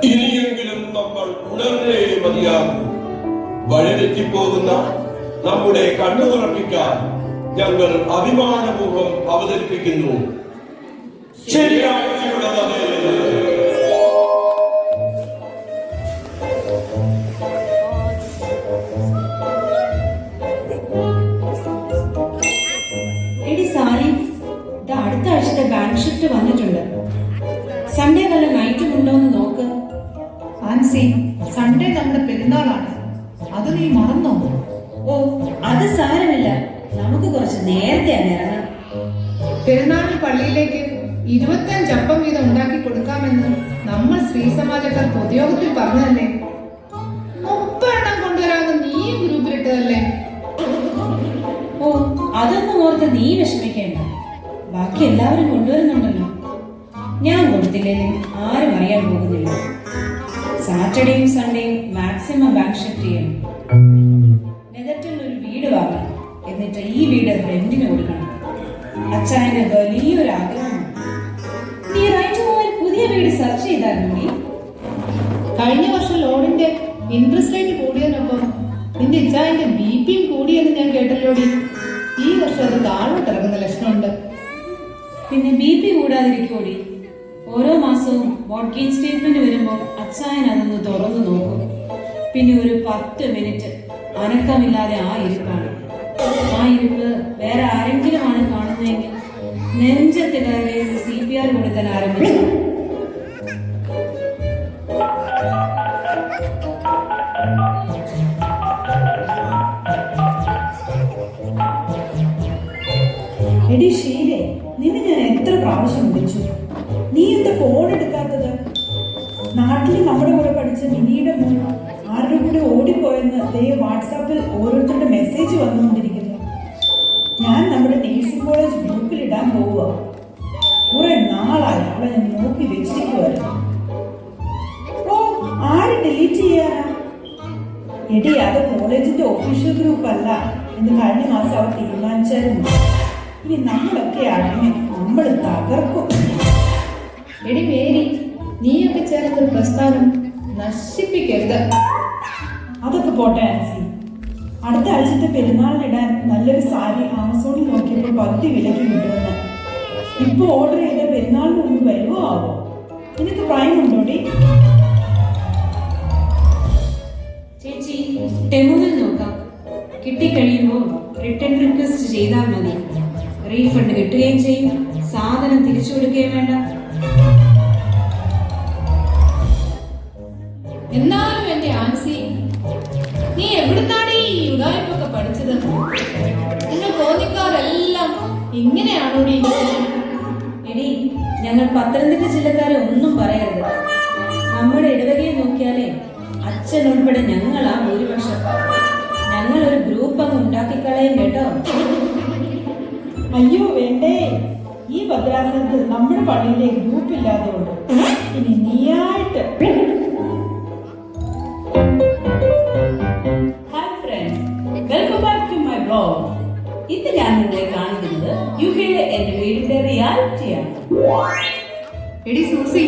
ഇനിയെങ്കിലും നമ്മൾ ഉണർന്നേ മതിയാകും. വഴിതെറ്റിപ്പോകുന്ന നമ്മുടെ കണ്ണു തുറപ്പിക്കാൻ ഞങ്ങൾ അഭിമാനപൂർവ്വം അവതരിപ്പിക്കുന്നു ശരിയായിട്ടുള്ളത്. അടുത്ത ആഴ്ചത്തെ ബാങ്ക് ഷിഫ്റ്റ് വന്നിട്ടുണ്ട്. സൺഡേ വല്ല നൈറ്റും ഉണ്ടോ എന്ന് നോക്ക്. ആൻസി, സൺഡേ നമ്മുടെ പെരുന്നാളാണ്, അത് നീ മറന്നോ? ഓ, അത് സാരമില്ല, നമുക്ക് കുറച്ച് നേരത്തെ ഇറങ്ങാം. പെരുന്നാളിന് പള്ളിയിലേക്ക് 25 അപ്പം വീതം ഉണ്ടാക്കി കൊടുക്കാമെന്ന് നമ്മൾ സ്ത്രീ സമാജക്കാർ പൊതുയോഗത്തിൽ പറഞ്ഞതല്ലേ? 30 എണ്ണം കൊണ്ടുവരാമെന്ന് നീ ഗ്രൂപ്പിലിട്ടതല്ലേ? ഓ, അതൊന്നും ഓർത്ത് നീ വിഷമിക്കേണ്ട. ബാക്കി എല്ലാവരും കൊണ്ടുവരുന്നുണ്ടല്ലോ. ഞാൻ കൊടുത്തില്ലെങ്കിൽ ആരും അറിയാൻ പോകുന്നില്ല. സാറ്റർഡേയും സൺഡേയും മാക്സിമം ബാങ്ക് ഷിഫ്റ്റ് ചെയ്യണം. നെതറ്റിൽ ഒരു വീട് വാങ്ങണം, എന്നിട്ട് ഈ വീട് റെന്റിന് കൊടുക്കണം. അച്ഛൻ്റെ വലിയൊരു ആഗ്രഹമാണ്. നീ റൈറ്റ് മൂവിൽ പുതിയ വീട് സെർച്ച് ചെയ്തായിരുന്നു നീ? കഴിഞ്ഞ വർഷം ലോണിന്റെ ഇൻട്രസ്റ്റ് റേറ്റ് കൂടിയതിനൊപ്പം നിന്റെ ഇച്ചായന്റെ BP കൂടിയെന്ന് ഞാൻ കേട്ടല്ലോടി. ഈ വർഷം അത് താഴോട്ട് ഇറങ്ങുന്ന ലക്ഷണമുണ്ട്. പിന്നെ BP കൂടാതിരിക്കോടി? ഓരോ മാസവും മോർഗേജ് സ്റ്റേറ്റ്മെന്റ് വരുമ്പോൾ അച്ചായൻ അതൊന്ന് തുറന്നു നോക്കും. പിന്നെ ഒരു 10 മിനിറ്റ് അനക്കമില്ലാതെ ആ ഇരിപ്പാണ്. ആ ഇരിപ്പ് വേറെ ആരെങ്കിലും ആണ് കാണുന്നതെങ്കിൽ നെഞ്ചത്ത് കയറി CPR കൊടുക്കാൻ ആരംഭിച്ചു. എടി ഷീലേ, നിന്നെ ഞാൻ എത്ര പ്രാവശ്യം വിളിച്ചു, നീ എന്താ ഫോൺ എടുക്കാത്തത്? നാട്ടിൽ നമ്മുടെ കൂടെ പഠിച്ച മിനിയുടെ മോൻ ആരുടെ കൂടെ ഓടിപ്പോയെന്ന് വാട്സാപ്പിൽ ഓരോരുത്തരുടെ മെസ്സേജ് വന്നുകൊണ്ടിരിക്കുന്നു. ഞാൻ നമ്മുടെ നേഴ്സിംഗ് കോളേജ് ഗ്രൂപ്പിൽ ഇടാൻ പോവുക. കുറെ നാളായി അവളെ ഞാൻ നോക്കി വെച്ചിരിക്കുവായിരുന്നു. ഓ, ആര് ഡിലീറ്റ് ചെയ്യാനാ? എടി, അത് കോളേജിന്റെ ഒഫീഷ്യൽ ഗ്രൂപ്പ് അല്ല എന്ന് കഴിഞ്ഞ മാസം അവർ തീരുമാനിച്ചായിരുന്നു. ഇനി നമ്മളൊക്കെ ആണെങ്കിൽ നമ്മൾ തകർക്കും. എടി മേരി, നീയൊക്കെ ചേർന്ന പ്രസ്ഥാനം നശിപ്പിക്കരുത്. അതൊക്കെ പോട്ടെ ആൻസി. അടുത്ത ആഴ്ചത്തെ പെരുന്നാളിനിടാൻ നല്ലൊരു സാരി ആമസോണിൽ നോക്കിയപ്പോൾ പകുതി വിലയ്ക്ക് കിട്ടുമെന്ന്. ഇപ്പൊ ഓർഡർ ചെയ്ത പെരുന്നാളിന് മുമ്പ് വരുമോ ആവോ? നിനക്ക് പ്രൈം ഉണ്ടോടി? ചേച്ചി, ടെമുവിൽ നോക്കാം. കിട്ടിക്കഴിയുമ്പോൾ റിട്ടേൺ റിക്വസ്റ്റ് ചെയ്താൽ മതി. റീഫണ്ട് കിട്ടുകയും ചെയ്യും, സാധനം തിരിച്ചു കൊടുക്കുകയും വേണ്ട. എന്നാലും എന്റെ ആൻസി, നീ എവിടുന്നാണ് ഈ യുഗായ്പൊക്കെ പഠിച്ചത്? നിങ്ങൾ തോന്നിക്കാരെല്ലാം ഇങ്ങനെയാണോടി? എടി, ഞങ്ങൾ പത്തനംതിട്ട ജില്ലക്കാരെ ഒന്നും പറയരുത്. നമ്മുടെ ഇടവകയെ നോക്കിയാലേ അച്ഛൻ ഉൾപ്പെടെ ഞങ്ങളാ ഭൂരിപക്ഷം. ഞങ്ങൾ ഒരു ഗ്രൂപ്പ് അങ്ങ് ഉണ്ടാക്കിക്കളയും കേട്ടോ. അയ്യോ വേണ്ടേ, ഈ ഭദ്രാസനത്തിൽ നമ്മുടെ പള്ളിയിലെ ഗ്രൂപ്പ് ഇല്ലാത്തതുകൊണ്ട് ഇനി നീയായിട്ട്. Hi friends, welcome back to my blog. ഇന്ന് ഞാൻ നിങ്ങളെ കാണിക്കുന്നത് യുകെയിലെ എന്റെ വീടിന്റെ റിയാലിറ്റിയാണ്. എടി സൂസി,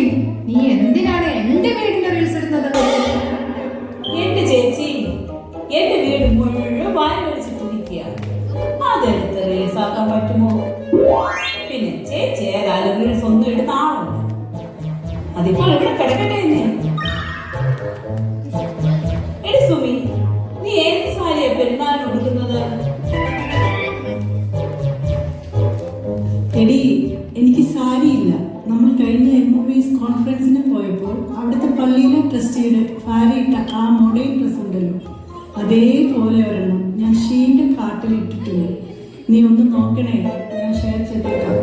നീ എന്തിനാണ് എന്റെ വീടിന്റെ റീൽസ് ഇടുന്നത്? എന്റെ ചേച്ചി, എന്റെ വീട് മുഴുവൻ വായ വലിച്ചിട്ടിരിക്കുകയാണ്. അതെടുത്ത് റീൽസ് ആക്കാൻ പറ്റുമോ? പിന്നെ ചേച്ചി ഏതായാലും വീട് സ്വന്തം എടുത്ത് ആണല്ലോ, അതിപ്പോൾ ഇവിടെ കിടക്കട്ടെ. എടി സുമി, നീ ഏത് സാരിയാ പെരുന്നാളിന് കൊടുക്കുന്നത്? എടി, എനിക്ക് സാരിയില്ല. നമ്മൾ കഴിഞ്ഞ MOVs കോൺഫറൻസിന് പോയപ്പോൾ അവിടുത്തെ പള്ളിയിലെ ട്രസ്റ്റിയുടെ സാരി ഇട്ട ആ മോഡേൺ ഡ്രസ് ഉണ്ടല്ലോ, അതേപോലെ ഒരെണ്ണം ഞാൻ ഷീൻ്റെ കാട്ടിൽ ഇട്ടിട്ടുണ്ട്. നീ ഒന്ന് നോക്കണേ, ഞാൻ ഷെയർ ചെയ്തേക്കാം.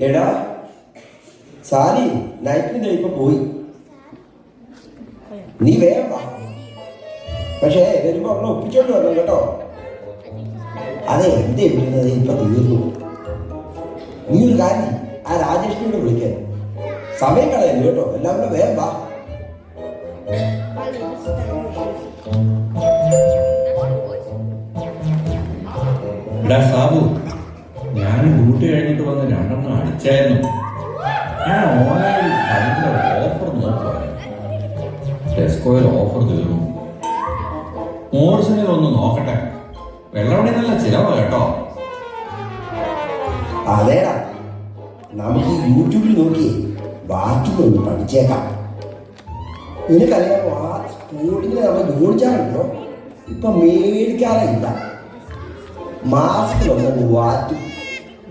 എടാ സാരി നൈറ്റിന്റെ ഇപ്പൊ പോയി, നീ വേഗം വാ. പക്ഷേ വരുമ്പോ അവിടെ ഒപ്പിച്ചോണ്ട് വരണം കേട്ടോ. അതെ എന്റെ വിടുന്നത് ഇപ്പൊ തീർന്നു. നീ ഒരു കാര്യം ആ രാജേഷിനോട് വിളിക്കാൻ, സമയം കളയല്ലോ കേട്ടോ. എല്ലാം കൂടെ വേഗം വാ. എടാ സാബു, ഞാൻ ഡ്യൂട്ടി കഴിഞ്ഞിട്ട് വന്ന് 2 അടിച്ചായിരുന്നു. ഞാൻ ഓൺലൈനിൽ ഭയങ്കര ഓഫർ നോക്കുവായിരുന്നു. ടെസ്കോയിൽ ഓഫർ തീർന്നു. മോർസിനിൽ ഒന്ന് നോക്കട്ടെ. വെള്ളവടി നല്ല ചിലവാ കേട്ടോ. അതേടാ, നമുക്ക് യൂട്യൂബിൽ നോക്കി ബാക്കിയൊന്ന് പഠിച്ചേക്കാം. നിനക്കറിയാമോ, ആ സ്പോർട്ടിങ്ങിന് നമ്മൾ ജോലിച്ചാണല്ലോ ഇപ്പൊ മേടിക്കാറില്ല. മാസത്തിലൊന്നും വാറ്റും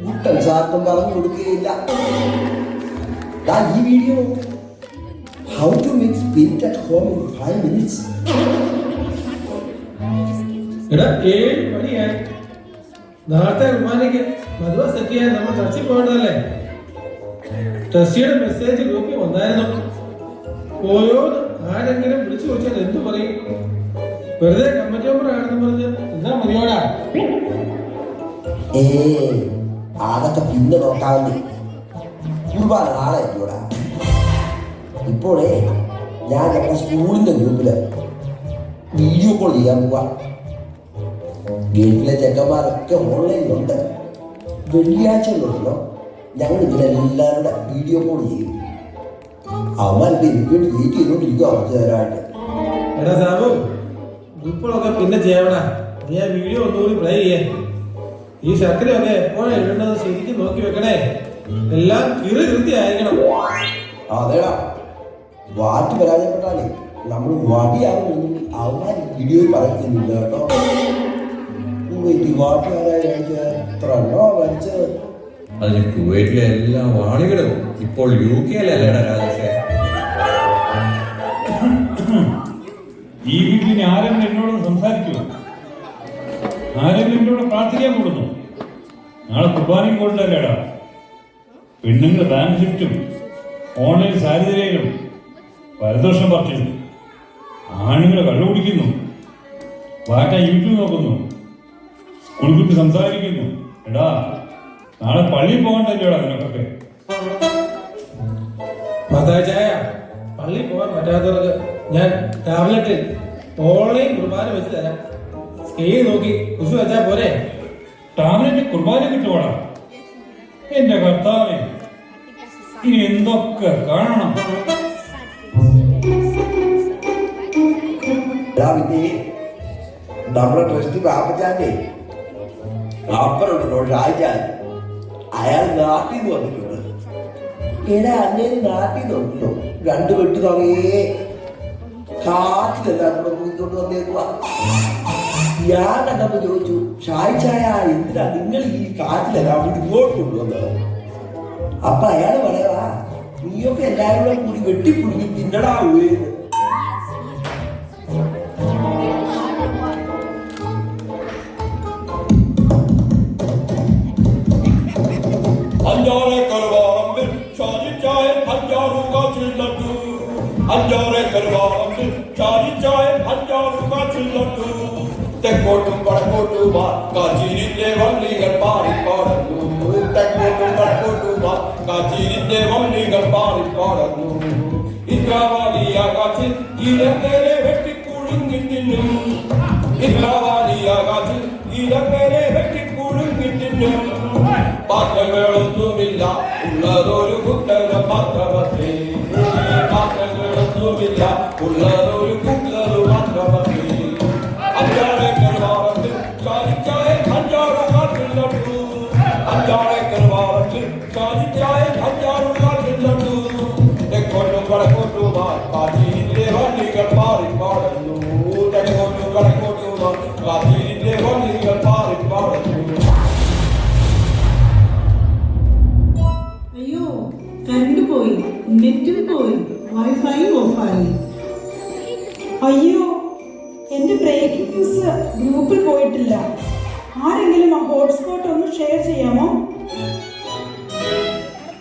കുട്ടൻ സാർക്കും പറഞ്ഞു കൊടുക്കുകയില്ല. ഈ video how to make spirit at home in 5 minutes. എടാ 7 മണിയായി. നാളത്തെ കുർബാനയ്ക്ക് മധുവ സെറ്റ് ചെയ്യാൻ നമ്മൾ ചർച്ചിൽ പോകേണ്ടതല്ലേ? ട്രസ്റ്റിയുടെ മെസ്സേജ് ഗ്രൂപ്പിൽ വന്നായിരുന്നു. പോയോന്ന് ആരെങ്കിലും വിളിച്ചു ചോദിച്ചാൽ എന്തു പറയും? വെറുതെ കമ്മിറ്റി മെമ്പർ ആണെന്ന് പറഞ്ഞ് എന്താ മതിയോടാ? അതൊക്കെ പിന്നെ നോക്കാവുന്നേ. കുർബാന നാളെ എത്തിയോടാ. ഇപ്പോഴേ ഞാൻ ഞങ്ങളുടെ സ്കൂളിന്റെ ഗ്രൂപ്പില് വീഡിയോ കോൾ ചെയ്യാൻ പോവാ. ഗൾഫിലെ ചെക്കന്മാരൊക്കെ ഓൺലൈനിലുണ്ട്. വെള്ളിയാഴ്ചകളുണ്ടല്ലോ ഞങ്ങൾ ഇതിലെല്ലാവരുടെ വീഡിയോ കോൾ ചെയ്യും. അവന്മാരിപ്പോ എനിക്ക് വേണ്ടി വെയിറ്റ് ചെയ്തോണ്ടിരിക്കുക കുറച്ചു നേരമായിട്ട്. എടാ സാബു, ഗ്രൂപ്പുകളൊക്കെ പിന്നെ ചെയ്യണ. നീ ആ വീഡിയോ ഒന്നുകൂടി പ്ലേ ചെയ്യേ. ഈ ശർക്കരയൊക്കെ എപ്പോഴാണ് ഇടേണ്ടത് ശരിക്കും നോക്കി വെക്കണേ. എല്ലാം കൃത്യമായിരിക്കണം. അതേടാ, വാറ്റ് പരാജയപ്പെട്ടാലേ നമ്മൾ വടിയാവുമെന്നും അവന്മാർ വീഡിയോയിൽ പറയുന്നില്ല കേട്ടോ. എത്ര എണ്ണോ വരച്ചത്. അതിന് കുവൈറ്റിലെ എല്ലാ വാണികളും ഇപ്പോൾ UK-യിലല്ലേടാ രാജേഷേ. ഈ വീട്ടിൽ ആരെങ്കിലും എന്നോട് സംസാരിക്കുമോ? ആരെങ്കിലും എന്നോട് പ്രാർത്ഥിക്കാൻ കൂടുന്നു? നാളെ കുർബാനയും കൊണ്ടല്ലേടാ. പെണ്ണുങ്ങൾ ബാങ്ക് ഷിഫ്റ്റും ഓൺലൈൻ സാരിതരയിലും പരദോഷം പറിച്ചു. ആണുങ്ങൾ കള്ളു കുടിക്കുന്നു, വാറ്റ യൂട്യൂബ് നോക്കുന്നു, സ്കൂൾ ഗ്രൂപ്പിൽ സംസാരിക്കുന്നു. എടാ, നാളെ പള്ളിയിൽ പോകണ്ടല്ലോടാ നിനക്കൊക്കെ. മതാചായ, പള്ളി പോകാൻ പറ്റാത്തവർക്ക് ഞാൻ ടാബ്ലറ്റിൽ ഓൺലൈൻ കുർബാന വെച്ച് തരാം. സ്കെയിൽ നോക്കി കുശു വെച്ചാ പോരെ? ടാബ്ലറ്റ് കുർബാന കിട്ടുവാടാ. എന്റെ കർത്താവേ, ഇനി എന്തൊക്കെ കാണണം. നമ്മുടെ ട്രസ്റ്റ് പാപ്പച്ചാന്റെ അപ്പറുണ്ടല്ലോ ഷാജാൻ, അയാൾ നാട്ടിൽ നിന്ന് വന്നിട്ടുണ്ട്. എടാ, അന്നേ നാട്ടിൽ നോക്കല്ലോ 2 വെട്ട് തുടങ്ങിയേ കാറ്റിലെല്ലാം കൂടെ പോയിക്കൊണ്ട് വന്നേക്കുവാ. ഞാൻ കണ്ടപ്പോ ചോദിച്ചു, ഷായിച്ചായ എന്തിനാ നിങ്ങൾ ഈ കാറ്റിലെല്ലാം കൂടി ഇങ്ങോട്ട് കൊണ്ടുവന്നത്? അപ്പൊ അയാൾ പറയാ, നീയൊക്കെ എല്ലാവരും കൂടി വെട്ടിപ്പുടുങ്ങി തിന്നടാ ഉയരുന്നു. തെക്കോട്ടും വടക്കോട്ടുമാ കാച്ചിരിന്റെ വള്ളികൾ പാടിപ്പാടുന്നു. തെക്കോട്ടും വടക്കോട്ടുമാ കാച്ചിരിന്റെ വള്ളികൾ പാടിപ്പാടുന്നു. ഇന്ദ്രാവാലിയാകാശിൽ ഇരങ്ങരെ വെട്ടിക്കുഴുങ്ങി തിന്നും. ഇന്ദ്രാവാലിയാകാശിൽ ഇരങ്ങരെ വെട്ടിക്കുഴുങ്ങി തിന്നും. പാത്രങ്ങളൊന്നുമില്ല, ഉള്ളതൊരു കുട്ടക മാത്രമേ. പാത്രങ്ങളൊന്നുമില്ല, ഉള്ളതൊരു കുട്ടക മാത്രമേ. അഞ്ചാളെ കരുവാറത്തിൽ ചാലിച്ചായ 5-6 കാട്ടിൽ നട്ടു. 5 കരുവാറത്തിൽ ചാതിച്ചായ അഞ്ചാറുള്ള ചെല്ലു തെക്കോട്ടും വടക്കോട്ടുമായി കാറ്റിന്റെ വള്ളികൾ പാറി പാടുന്നു തെക്കോട്ടും വടക്കോട്ടുമായി കാറ്റിന്റെ വള്ളികൾ പാറി പാടുന്നു. അയ്യോ, കറണ്ട് പോയി, നെറ്റും പോയി, വൈഫൈ ഓഫായി. അയ്യോ, എന്റെ ബ്രേക്കിംഗ് ന്യൂസ് ഗ്രൂപ്പിൽ പോയിട്ടില്ല. ആരെങ്കിലും ആ ഹോട്ട്സ്പോട്ട് ഒന്ന് ഷെയർ ചെയ്യാമോ?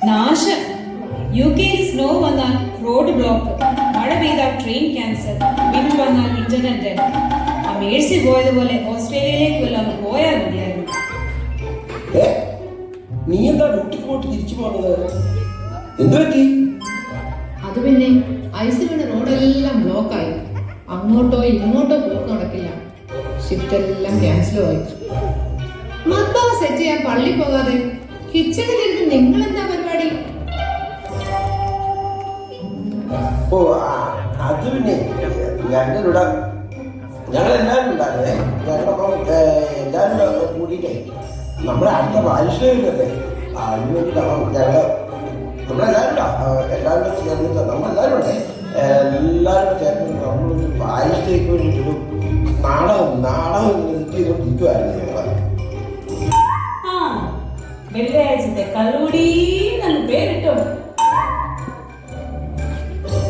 നാശം. യുകെയിൽ സ്നോ വന്നാൽ റോഡ് ബ്ലോക്ക്, മഴ പെയ്താൽ ട്രെയിൻ ക്യാൻസൽ, വിൻഡ് വന്നാൽ ഇന്റർനെറ്റ് ഡെഡ്. ആ മേഴ്സി പോയതുപോലെ ഓസ്ട്രേലിയയിലേക്ക് വല്ലതും പോയാൽ മതിയായിരുന്നു. നീ എന്താ ഡ്യൂട്ടിക്ക് പോയിട്ട് തിരിച്ചു പോകുന്നത്? എന്തു പറ്റി? അത് പിന്നെ ഐസ് വീണ് റോഡെല്ലാം ബ്ലോക്കായി. അങ്ങോട്ടോ ഇങ്ങോട്ടോ പോക്ക് നടക്കില്ല. ഷിഫ്റ്റ് എല്ലാം ക്യാൻസലും ആയി. മദ്ബാവ സെറ്റ് ചെയ്യാൻ പള്ളി പോകാതെ കിച്ചണിലിരുന്ന് നിങ്ങൾ എന്താ പരിപാടി? ഓ, അത് പിന്നെ ഞങ്ങളിവിടെ ഞങ്ങളെല്ലാവരും ഉണ്ടായിരുന്നേ. ഞങ്ങളപ്പം എല്ലാവരും കൂടിയിട്ടേ നമ്മുടെ അടുത്ത വാരിഷയിലല്ലേ അതിന് വേണ്ടിയിട്ടാണ് എല്ലാവരും ചേർന്നിട്ട് നമ്മളെല്ലാവരും ഉണ്ടേ എല്ലാവരും ചേർന്ന് നമ്മളൊരു വാരിഷയ്ക്ക് വേണ്ടിയിട്ടൊരു നാടകം ചെയ്തുകൊണ്ടിരിക്കുമായിരുന്നു ഞങ്ങൾ. വെള്ളിയാഴ്ചത്തെ കള്ളുകൂടി പേരിട്ടോ.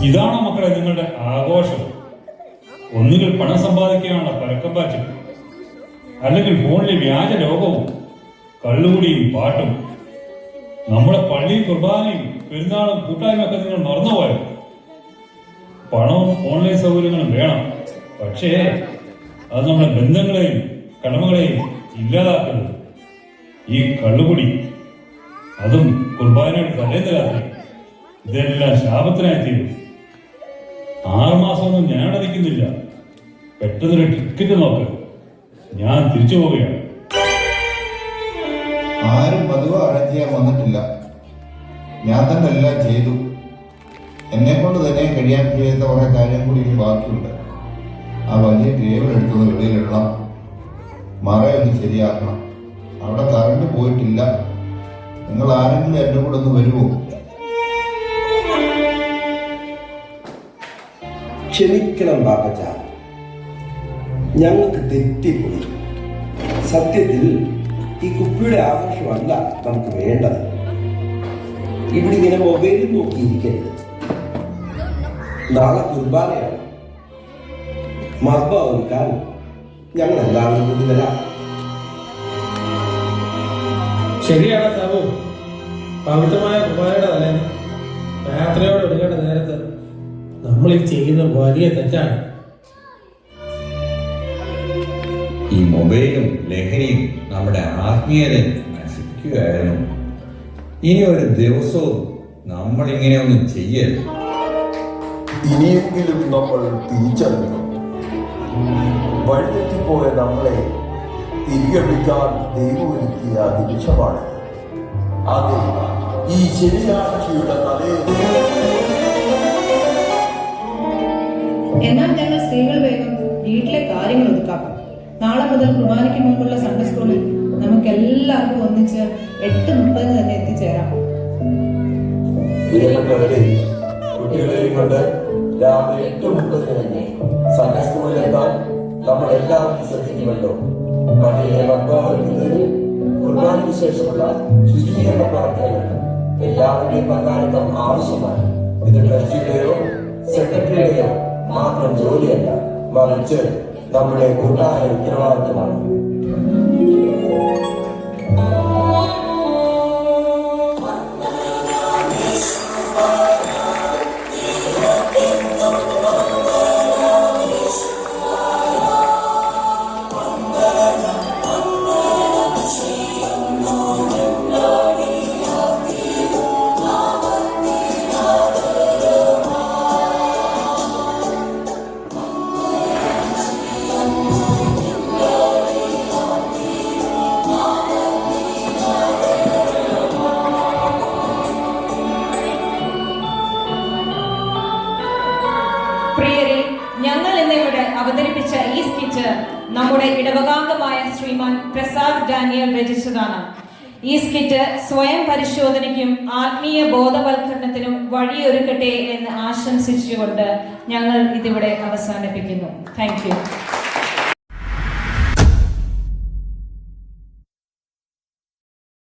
ഇതാണോ മക്കളെ നിങ്ങളുടെ ആഘോഷം? ഒന്നുകിൽ പണം സമ്പാദിക്കാനുള്ള പരക്കം പാറ്റും, അല്ലെങ്കിൽ ഫോണിലെ വ്യാജ ലോകവും കള്ളുകൂടിയും പാട്ടും. നമ്മുടെ പള്ളിയും കുർബാനയും പെരുന്നാളും കൂട്ടായ്മയൊക്കെ നിങ്ങൾ മറന്നുപോയോ? പണവും ഓൺലൈൻ സൗകര്യങ്ങളും വേണം, പക്ഷേ അത് നമ്മുടെ ബന്ധങ്ങളെയും കടമകളെയും ഇല്ലാതാക്കുന്നത്. ഈ കള്ളുകുടി, അതും കുർബാനയുടെ തലേന്ന് രാത്രി, ഇതെല്ലാം ശാപത്തിനായി തീരും. 6 മാസമൊന്നും ഞാൻ അടയ്ക്കുന്നില്ല. പെട്ടെന്നൊരു ടിക്കറ്റ് നോക്ക്, ഞാൻ തിരിച്ചു പോവുകയാണ്. ആരും പതിവ് അറേഞ്ച് ചെയ്യാൻ വന്നിട്ടില്ല. ഞാൻ തന്നെ എല്ലാം ചെയ്തു. എന്നെ കൊണ്ട് തന്നെ കഴിയാൻ ചെയ്യാത്ത കുറെ കാര്യം കൂടി ഇനി ബാക്കിയുണ്ട്. ആ വലിയ ടേബിൾ എടുത്തൊന്ന് വെളിയിലിടണം, മറയൊന്ന് ശരിയാക്കണം. അവിടെ കറണ്ട് പോയിട്ടില്ല. നിങ്ങൾ ആരെങ്കിലും എൻ്റെ കൂടെ ഒന്ന് വരുമോ? ക്ഷമിക്കണം ബാപ്പച്ച, ഞങ്ങൾക്ക് തെറ്റിപ്പോയി. സത്യത്തിൽ ഈ കുപ്പിയുടെ ആഘോഷമല്ല നമുക്ക് വേണ്ടത്. ഇവിടെ ഇങ്ങനെ മൊബൈലിൽ നോക്കിയിരിക്കരുത്. നാളെ കുർബാനയാണ്. മർബ ഒരുക്കാൻ ഞങ്ങൾ എല്ലാവരും കൂടി വരാം. ശരിയാണ് സാബു. പവിത്രമായ കുർബാനയുടെ തലേന്ന് യാത്രയോട് ഒരുങ്ങേണ്ട നേരത്ത് നമ്മൾ ഈ ചെയ്യുന്ന വലിയ തെറ്റാണ്. ഈ മൊബൈലും ലഹരിയും നമ്മുടെ ആത്മീയത നശിപ്പിക്കുകയായിരുന്നു. ഇനി ഒരു ദിവസവും നമ്മളിങ്ങനെയൊന്നും ചെയ്യരുത്. ഇനിയെങ്കിലും നമ്മൾ തിരിച്ചറിയണം. വഴിതെറ്റിപ്പോയ നമ്മളെ തിരികെ വിളിക്കാൻ ദൈവം ഒരുക്കിയ നിമിഷമാണിത്. അതെ, ഈ ശനിയാഴ്ചയുടെ എന്നാൽ ഞങ്ങൾ സ്ത്രീകൾ വേഗം വീട്ടിലെ കാര്യങ്ങൾ ഒതുക്കാം. നാളെ മുതൽ കുർബാനയ്ക്ക് മുമ്പുള്ള സൺഡേ സ്കൂളിൽ നമുക്ക് എല്ലാവർക്കും ഒന്നിച്ച് 8:30 തന്നെ എത്തിച്ചേരാം. കുട്ടികളെയും കൊണ്ട് രാവിലെ 8:30 തന്നെ സൺഡേ സ്കൂളിൽ എത്താൻ നമ്മൾ എല്ലാവരും ശ്രദ്ധിക്കുമല്ലോ. പള്ളിയിലെ മദ്ബാഹുന്നതിനും കുർബാനയ്ക്ക് ശേഷമുള്ള ശുചീകരണ പ്രവർത്തനങ്ങൾ എല്ലാവരുടെയും പങ്കാളിത്തം ആവശ്യമാണ്. ഇത് ട്രസ്റ്റിയുടെയോ സെക്രട്ടറിയുടെയോ മാത്രം ജോലിയല്ല, മറിച്ച് നമ്മുടെ കൂട്ടായ ഉത്തരവാദിത്തമാണ്. അവതരിപ്പിച്ച ഈ സ്കിറ്റ് നമ്മുടെ ഇടവകാംഗമായ ശ്രീമാൻ പ്രസാദ് ഡാനിയൽ രചിച്ചതാണ്. ഈ സ്കിറ്റ് സ്വയം പരിശോധനയ്ക്കും ആത്മീയ ബോധവൽക്കരണത്തിനും വഴിയൊരുക്കട്ടെ എന്ന് ആശംസിച്ചുകൊണ്ട് ഞങ്ങൾ ഇതിവിടെ അവസാനിപ്പിക്കുന്നു. Thank you.